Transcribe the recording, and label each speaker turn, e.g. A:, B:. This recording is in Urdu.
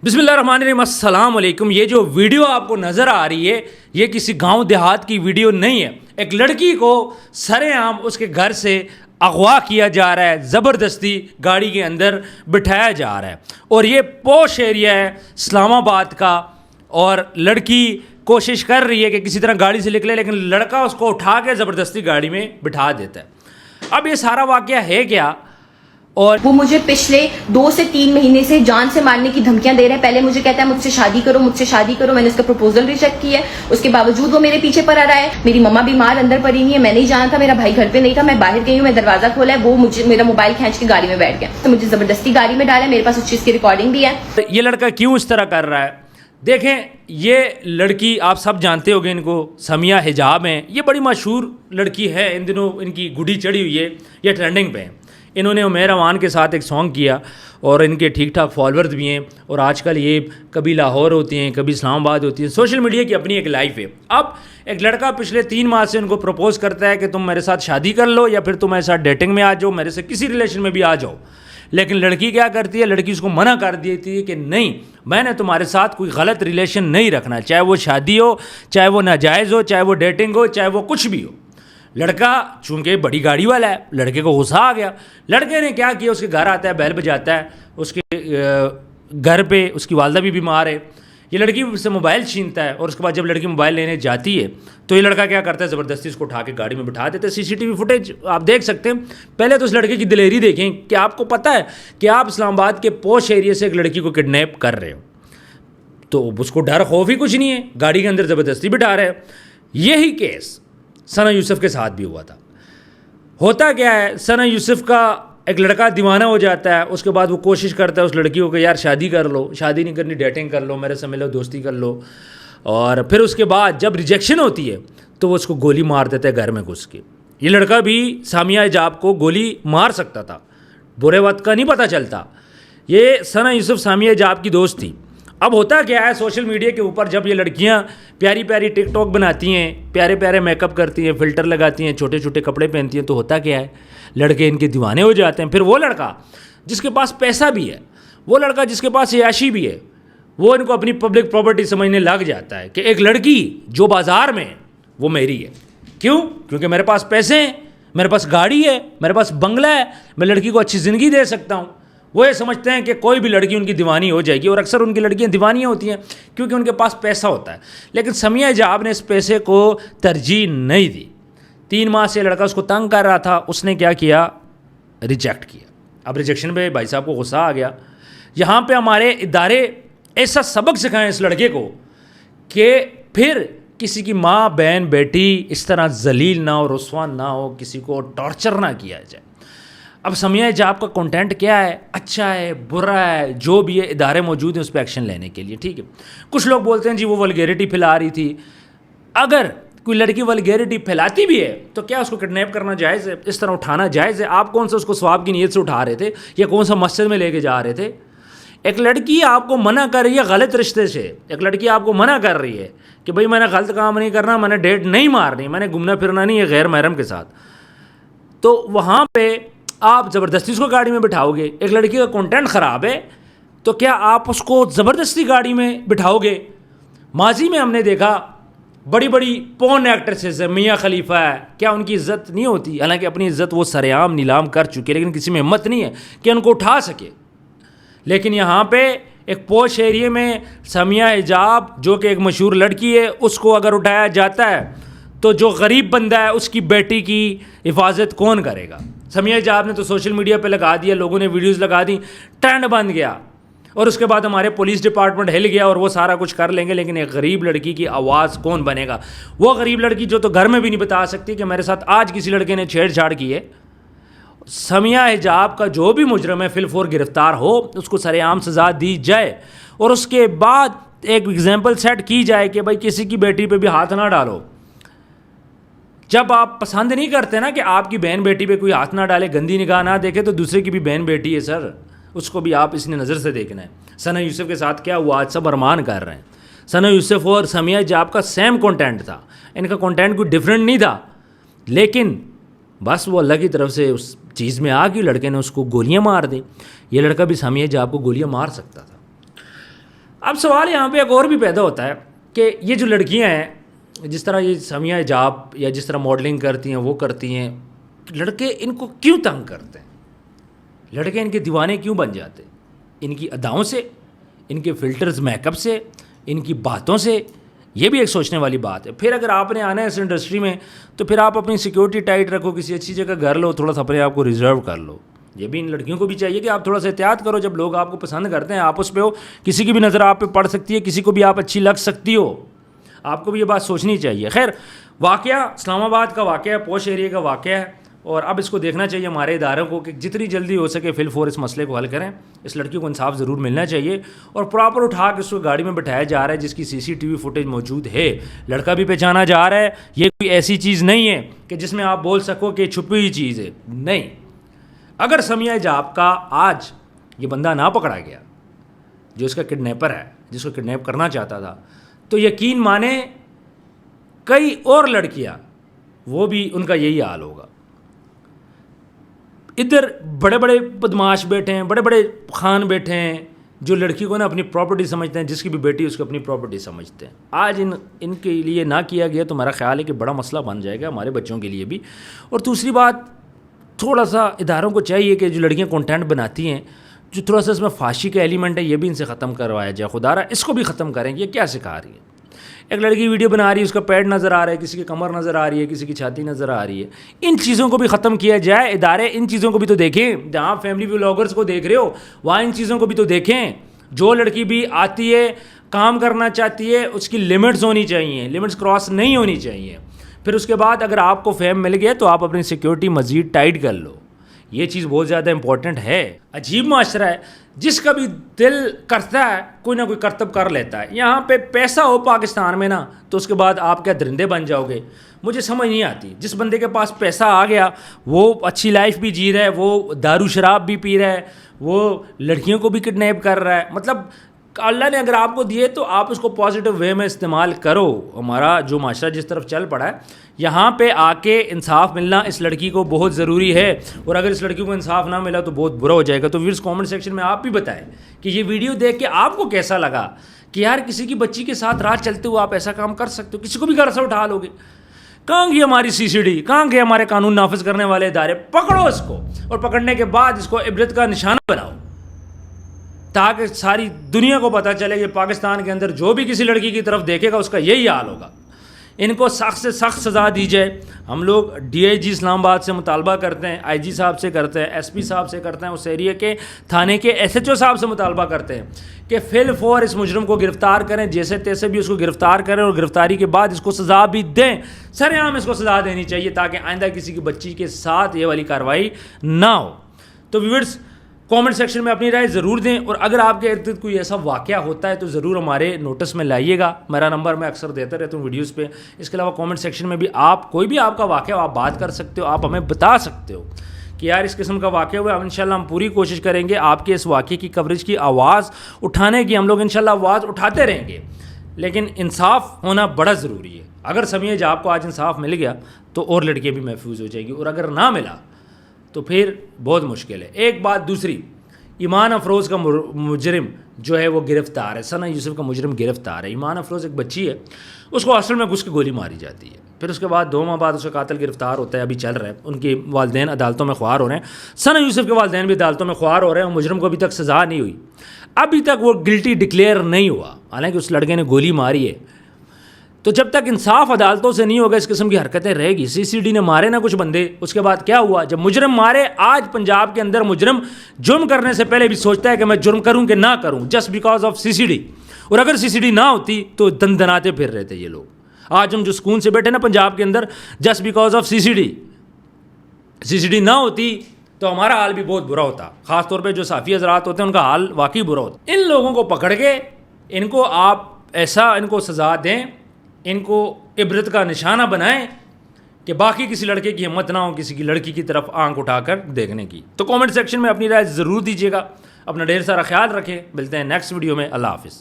A: بسم اللہ الرحمن الرحیم، السلام علیکم۔ یہ جو ویڈیو آپ کو نظر آ رہی ہے یہ کسی گاؤں دیہات کی ویڈیو نہیں ہے۔ ایک لڑکی کو سر عام اس کے گھر سے اغوا کیا جا رہا ہے، زبردستی گاڑی کے اندر بٹھایا جا رہا ہے، اور یہ پوش ایریا ہے اسلام آباد کا، اور لڑکی کوشش کر رہی ہے کہ کسی طرح گاڑی سے نکلے، لیکن لڑکا اس کو اٹھا کے زبردستی گاڑی میں بٹھا دیتا ہے۔ اب یہ سارا واقعہ ہے کیا؟ اور
B: وہ مجھے پچھلے 2 سے 3 مہینے سے جان سے مارنے کی دھمکیاں دے رہے ہیں۔ پہلے مجھے کہتا ہے مجھ سے شادی کرو، مجھ سے شادی کرو۔ میں نے اس کا پروپوزل ریجیکٹ کیا ہے، اس کے باوجود وہ میرے پیچھے پڑا رہا ہے۔ میری مما بیمار اندر پڑی ہوئی ہے، میں نہیں جانا تھا، میرا بھائی گھر پہ نہیں تھا، میں باہر گئی ہوں، میں دروازہ کھولا ہے، وہ مجھے میرا موبائل کھینچ کے گاڑی میں بیٹھ گیا، تو مجھے زبردستی گاڑی میں ڈالا ہے۔ میرے پاس اس چیز کی ریکارڈنگ بھی ہے۔
A: یہ لڑکا کیوں اس طرح کر رہا ہے؟ دیکھیں، یہ لڑکی آپ سب جانتے ہوگے ان کو، سمیہ حجاب ہیں۔ یہ بڑی مشہور لڑکی ہے، ان دنوں ان کی گڈی چڑھی ہوئی ہے، یہ ٹرینڈنگ پہ ہیں۔ انہوں نے عمیر اوان کے ساتھ ایک سانگ کیا اور ان کے ٹھیک ٹھاک فالورز بھی ہیں، اور آج کل یہ کبھی لاہور ہوتی ہیں، کبھی اسلام آباد ہوتی ہیں۔ سوشل میڈیا کی اپنی ایک لائف ہے۔ اب ایک لڑکا پچھلے 3 ماہ سے ان کو پروپوز کرتا ہے کہ تم میرے ساتھ شادی کر لو، یا پھر تم میرے ساتھ ڈیٹنگ میں آ جاؤ، میرے سے کسی ریلیشن میں بھی آ جاؤ۔ لیکن لڑکی کیا کرتی ہے؟ لڑکی اس کو منع کر دیتی ہے کہ نہیں، میں نے تمہارے ساتھ کوئی غلط ریلیشن نہیں رکھنا، چاہے وہ شادی ہو، چاہے وہ ناجائز ہو، چاہے وہ ڈیٹنگ ہو، چاہے وہ کچھ بھی ہو۔ لڑکا چونکہ بڑی گاڑی والا ہے، لڑکے کو غصہ آ گیا۔ لڑکے نے کیا کیا؟ اس کے گھر آتا ہے، بیل بجاتا ہے، اس کے گھر پہ اس کی والدہ بھی بیمار ہے، یہ لڑکی سے موبائل چھینتا ہے، اور اس کے بعد جب لڑکی موبائل لینے جاتی ہے تو یہ لڑکا کیا کرتا ہے؟ زبردستی اس کو اٹھا کے گاڑی میں بٹھا دیتے ہیں۔ CCTV فوٹیج آپ دیکھ سکتے ہیں۔ پہلے تو اس لڑکے کی دلیری دیکھیں کہ آپ کو پتہ ہے کہ آپ اسلام آباد کے پوش ایریے سے ایک لڑکی کو کڈنیپ کر رہے ہو، تو اس کو ڈر خوف ہی کچھ نہیں ہے، گاڑی کے اندر زبردستی بٹھا رہے ہیں۔ یہی کیس ثنا یوسف کے ساتھ بھی ہوا تھا۔ ہوتا کیا ہے، ثنا یوسف کا ایک لڑکا دیوانہ ہو جاتا ہے، اس کے بعد وہ کوشش کرتا ہے اس لڑکی کو کہ یار شادی کر لو، شادی نہیں کرنی ڈیٹنگ کر لو، میرے سے ملو، دوستی کر لو، اور پھر اس کے بعد جب ریجیکشن ہوتی ہے تو وہ اس کو گولی مار دیتا ہے گھر میں گھس کے۔ یہ لڑکا بھی سامیہ حجاب کو گولی مار سکتا تھا، برے وقت کا نہیں پتہ چلتا۔ یہ ثنا یوسف سامیہ حجاب کی دوست تھی۔ اب ہوتا کیا ہے، سوشل میڈیا کے اوپر جب یہ لڑکیاں پیاری پیاری ٹک ٹاک بناتی ہیں، پیارے پیارے میک اپ کرتی ہیں، فلٹر لگاتی ہیں، چھوٹے چھوٹے کپڑے پہنتی ہیں، تو ہوتا کیا ہے، لڑکے ان کے دیوانے ہو جاتے ہیں۔ پھر وہ لڑکا جس کے پاس پیسہ بھی ہے، وہ لڑکا جس کے پاس عیاشی بھی ہے، وہ ان کو اپنی پبلک پراپرٹی سمجھنے لگ جاتا ہے کہ ایک لڑکی جو بازار میں ہے وہ میری ہے۔ کیوں؟ کیونکہ میرے پاس پیسے ہیں، میرے پاس گاڑی ہے، میرے پاس بنگلہ ہے، میں لڑکی کو اچھی زندگی دے سکتا ہوں۔ وہ یہ سمجھتے ہیں کہ کوئی بھی لڑکی ان کی دیوانی ہو جائے گی، اور اکثر ان کی لڑکیاں دیوانیاں ہوتی ہیں کیونکہ ان کے پاس پیسہ ہوتا ہے۔ لیکن سمیہ حجاب نے اس پیسے کو ترجیح نہیں دی۔ 3 ماہ سے لڑکا اس کو تنگ کر رہا تھا، اس نے کیا کیا؟ ریجیکٹ کیا۔ اب ریجیکشن پہ بھائی صاحب کو غصہ آ گیا۔ یہاں پہ ہمارے ادارے ایسا سبق سکھائیں اس لڑکے کو کہ پھر کسی کی ماں، بہن، بیٹی اس طرح ذلیل نہ ہو، رسوا نہ ہو، کسی کو ٹارچر نہ کیا جائے۔ اب سمیہ حجاب کا کنٹینٹ کیا ہے؟ اچھا ہے، برا ہے، جو بھی ہے، ادارے موجود ہیں اس پہ ایکشن لینے کے لیے، ٹھیک ہے۔ کچھ لوگ بولتے ہیں جی وہ ولگیرٹی پھیلا رہی تھی۔ اگر کوئی لڑکی ولگیرٹی پھیلاتی بھی ہے تو کیا اس کو کڈنیپ کرنا جائز ہے؟ اس طرح اٹھانا جائز ہے؟ آپ کون سا اس کو ثواب کی نیت سے اٹھا رہے تھے، یا کون سا مسجد میں لے کے جا رہے تھے؟ ایک لڑکی آپ کو منع کر رہی ہے غلط رشتے سے، ایک لڑکی آپ کو منع کر رہی ہے کہ بھائی میں نے غلط کام نہیں کرنا، میں نے ڈیٹ نہیں مارنی، میں نے گھومنا پھرنا نہیں ہے غیر محرم کے ساتھ، تو وہاں پہ آپ زبردستی اس کو گاڑی میں بٹھاؤ گے۔ ایک لڑکی کا کنٹینٹ خراب ہے تو کیا آپ اس کو زبردستی گاڑی میں بٹھاؤ گے؟ ماضی میں ہم نے دیکھا بڑی بڑی پورن ایکٹریسز ہیں، میاں خلیفہ ہے، کیا ان کی عزت نہیں ہوتی؟ حالانکہ اپنی عزت وہ سرعام نیلام کر چکے، لیکن کسی میں ہمت نہیں ہے کہ ان کو اٹھا سکے۔ لیکن یہاں پہ ایک پوش ایریے میں سمیہ حجاب جو کہ ایک مشہور لڑکی ہے، اس کو اگر اٹھایا جاتا ہے تو جو غریب بندہ ہے اس کی بیٹی کی حفاظت کون کرے گا؟ سمیہ حجاب نے تو سوشل میڈیا پہ لگا دیا، لوگوں نے ویڈیوز لگا دی، ٹرینڈ بن گیا، اور اس کے بعد ہمارے پولیس ڈپارٹمنٹ ہل گیا اور وہ سارا کچھ کر لیں گے، لیکن ایک غریب لڑکی کی آواز کون بنے گا؟ وہ غریب لڑکی جو تو گھر میں بھی نہیں بتا سکتی کہ میرے ساتھ آج کسی لڑکے نے چھیڑ چھاڑ کی ہے۔ سمیہ حجاب کا جو بھی مجرم ہے فی الفور گرفتار ہو، اس کو سر عام سزا دی جائے، اور اس کے بعد ایک ایگزامپل سیٹ کی جائے کہ بھائی کسی کی بیٹی پہ بھی ہاتھ نہ ڈالو۔ جب آپ پسند نہیں کرتے نا کہ آپ کی بہن بیٹی پہ کوئی ہاتھ نہ ڈالے، گندی نگاہ نہ دیکھے، تو دوسرے کی بھی بہن بیٹی ہے سر، اس کو بھی آپ اس نے نظر سے دیکھنا ہے۔ ثنا یوسف کے ساتھ کیا ہوا آج سب ارمان کر رہے ہیں۔ ثنا یوسف اور سمیہ حجاب کا سیم کنٹینٹ تھا، ان کا کنٹینٹ کوئی ڈفرینٹ نہیں تھا، لیکن بس وہ اللہ کی طرف سے اس چیز میں آ گئی، لڑکے نے اس کو گولیاں مار دیں۔ یہ لڑکا بھی سمیہ حجاب کو گولیاں مار سکتا تھا۔ اب سوال یہاں پہ ایک اور بھی پیدا ہوتا ہے کہ یہ جو لڑکیاں ہیں جس طرح یہ سمیہ حجاب یا جس طرح ماڈلنگ کرتی ہیں وہ کرتی ہیں, لڑکے ان کو کیوں تنگ کرتے ہیں؟ لڑکے ان کے دیوانے کیوں بن جاتے ہیں؟ ان کی اداؤں سے, ان کے فلٹرز میک اپ سے, ان کی باتوں سے. یہ بھی ایک سوچنے والی بات ہے. پھر اگر آپ نے آنا ہے اس انڈسٹری میں تو پھر آپ اپنی سیکیورٹی ٹائٹ رکھو, کسی اچھی جگہ گھر لو, تھوڑا سا اپنے آپ کو ریزرو کر لو. یہ بھی ان لڑکیوں کو بھی چاہیے کہ آپ تھوڑا سا احتیاط کرو. جب لوگ آپ کو پسند کرتے ہیں, آپ اس پہ ہو, کسی کی بھی نظر آپ پہ پڑ سکتی ہے, کسی کو بھی آپ اچھی لگ سکتی ہو. آپ کو بھی یہ بات سوچنی چاہیے. خیر, واقعہ اسلام آباد کا واقعہ ہے, پوش ایریا کا واقعہ ہے, اور اب اس کو دیکھنا چاہیے ہمارے اداروں کو کہ جتنی جلدی ہو سکے فل فور اس مسئلے کو حل کریں. اس لڑکی کو انصاف ضرور ملنا چاہیے, اور پراپر اٹھا کے اس کو گاڑی میں بٹھایا جا رہا ہے جس کی سی سی ٹی وی فوٹیج موجود ہے. لڑکا بھی پہچانا جا رہا ہے. یہ کوئی ایسی چیز نہیں ہے کہ جس میں آپ بول سکو کہ چھپی ہوئی چیز ہے, نہیں. اگر سمیہ حجاب کا آج یہ بندہ نہ پکڑا گیا جو اس کا کڈنیپر ہے, جس کو کڈنیپ کرنا چاہتا تھا, تو یقین مانیں کئی اور لڑکیاں وہ بھی ان کا یہی حال ہوگا. ادھر بڑے بڑے بدماش بیٹھے ہیں, بڑے بڑے خان بیٹھے ہیں جو لڑکی کو نا اپنی پراپرٹی سمجھتے ہیں, جس کی بھی بیٹی اس کو اپنی پراپرٹی سمجھتے ہیں. آج ان کے لیے نہ کیا گیا تو میرا خیال ہے کہ بڑا مسئلہ بن جائے گا ہمارے بچوں کے لیے بھی. اور دوسری بات, تھوڑا سا اداروں کو چاہیے کہ جو لڑکیاں کنٹینٹ بناتی ہیں, جو تھوڑا سا اس میں فحاشی کا ایلیمنٹ ہے, یہ بھی ان سے ختم کروایا جائے. خدا رہا اس کو بھی ختم کریں. یہ کیا سکھا رہی ہے؟ ایک لڑکی ویڈیو بنا رہی ہے, اس کا پیڈ نظر آ رہا ہے, کسی کی کمر نظر آ رہی ہے, کسی کی چھاتی نظر آ رہی ہے. ان چیزوں کو بھی ختم کیا جائے. ادارے ان چیزوں کو بھی تو دیکھیں. جہاں فیملی ولاگرز کو دیکھ رہے ہو وہاں ان چیزوں کو بھی تو دیکھیں. جو لڑکی بھی آتی ہے, کام کرنا چاہتی ہے, اس کی لمٹس ہونی چاہیے, لمٹس کراس نہیں ہونی چاہیے. پھر اس کے بعد اگر آپ کو فیم مل گیا تو آپ اپنی سیکیورٹی مزید ٹائٹ کر لو. یہ چیز بہت زیادہ امپورٹنٹ ہے. عجیب معاشرہ ہے, جس کا بھی دل کرتا ہے کوئی نہ کوئی کرتب کر لیتا ہے. یہاں پہ پیسہ ہو پاکستان میں نا تو اس کے بعد آپ کیا درندے بن جاؤ گے؟ مجھے سمجھ نہیں آتی. جس بندے کے پاس پیسہ آ گیا وہ اچھی لائف بھی جی رہا ہے, وہ دارو شراب بھی پی رہا ہے, وہ لڑکیوں کو بھی کڈنیپ کر رہا ہے. مطلب اللہ نے اگر آپ کو دیے تو آپ اس کو پازیٹیو وے میں استعمال کرو. ہمارا جو معاشرہ جس طرف چل پڑا ہے, یہاں پہ آ کے انصاف ملنا اس لڑکی کو بہت ضروری ہے. اور اگر اس لڑکی کو انصاف نہ ملا تو بہت برا ہو جائے گا. تو ویڈیوز کامنٹ سیکشن میں آپ بھی بتائیں کہ یہ ویڈیو دیکھ کے آپ کو کیسا لگا, کہ یار کسی کی بچی کے ساتھ رات چلتے ہوئے آپ ایسا کام کر سکتے ہو, کسی کو بھی گھر سے اٹھا لو گے. کہاں گئی ہماری سی سی ڈی, کہاں گئے ہمارے قانون نافذ کرنے والے ادارے؟ پکڑو اس کو, اور پکڑنے کے بعد اس کو عبرت کا نشانہ بناؤ, تاکہ ساری دنیا کو پتہ چلے کہ پاکستان کے اندر جو بھی کسی لڑکی کی طرف دیکھے گا اس کا یہی حال ہوگا. ان کو سخت سے سخت سزا دی جائے. ہم لوگ ڈی آئی جی اسلام آباد سے مطالبہ کرتے ہیں, آئی جی صاحب سے کرتے ہیں, ایس پی صاحب سے کرتے ہیں, اس ایریے کے تھانے کے ایس ایچ او صاحب سے مطالبہ کرتے ہیں کہ فل فور اس مجرم کو گرفتار کریں, جیسے تیسے بھی اس کو گرفتار کریں, اور گرفتاری کے بعد اس کو سزا بھی دیں. سر عام اس کو سزا دینی چاہیے تاکہ آئندہ کسی کی بچی کے ساتھ یہ والی کارروائی نہ ہو. تو ویورز کامنٹ سیکشن میں اپنی رائے ضرور دیں, اور اگر آپ کے ارد گرد کوئی ایسا واقعہ ہوتا ہے تو ضرور ہمارے نوٹس میں لائیے گا. میرا نمبر میں اکثر دیتا رہتا ہوں ویڈیوز پہ. اس کے علاوہ کامنٹ سیکشن میں بھی آپ کوئی بھی آپ کا واقعہ ہو آپ بات کر سکتے ہو, آپ ہمیں بتا سکتے ہو کہ یار اس قسم کا واقعہ ہوا. انشاءاللہ ہم پوری کوشش کریں گے آپ کے اس واقعے کی کوریج کی آواز اٹھانے کی. ہم لوگ انشاءاللہ آواز اٹھاتے رہیں گے, لیکن انصاف ہونا بڑا ضروری ہے. اگر سمیہ حجاب کو آج انصاف مل گیا تو اور لڑکیاں بھی محفوظ ہو جائیں گی, اور اگر نہ ملا تو پھر بہت مشکل ہے. ایک بات دوسری, ایمان افروز کا مجرم جو ہے وہ گرفتار ہے, ثنا یوسف کا مجرم گرفتار ہے. ایمان افروز ایک بچی ہے, اس کو ہاسٹل میں گھس کے گولی ماری جاتی ہے. پھر اس کے بعد 2 ماہ بعد اس کا قاتل گرفتار ہوتا ہے, ابھی چل رہا ہے. ان کے والدین عدالتوں میں خوار ہو رہے ہیں, ثنا یوسف کے والدین بھی عدالتوں میں خوار ہو رہے ہیں, اور مجرم کو ابھی تک سزا نہیں ہوئی. ابھی تک وہ گلٹی ڈکلیئر نہیں ہوا, حالانکہ اس لڑکے نے گولی ماری ہے. تو جب تک انصاف عدالتوں سے نہیں ہوگا اس قسم کی حرکتیں رہے گی. سی سی ڈی نے مارے نا کچھ بندے, اس کے بعد کیا ہوا؟ جب مجرم مارے, آج پنجاب کے اندر مجرم جرم کرنے سے پہلے بھی سوچتا ہے کہ میں جرم کروں کہ نہ کروں, just because of C C D. اور اگر سی سی ڈی نہ ہوتی تو دندناتے پھر رہتے یہ لوگ. آج ہم جو سکون سے بیٹھے نا پنجاب کے اندر, just because of C C D. C C D نہ ہوتی تو ہمارا حال بھی بہت برا ہوتا. خاص طور پہ جو صحافی حضرات ہوتے ہیں ان کا حال واقعی برا ہوتا. ان لوگوں کو پکڑ کے ان کو آپ ایسا ان کو سزا دیں, ان کو عبرت کا نشانہ بنائیں کہ باقی کسی لڑکے کی ہمت نہ ہو کسی کی لڑکی کی طرف آنکھ اٹھا کر دیکھنے کی. تو کامنٹ سیکشن میں اپنی رائے ضرور دیجیے گا. اپنا ڈھیر سارا خیال رکھیں. ملتے ہیں نیکسٹ ویڈیو میں. اللہ حافظ.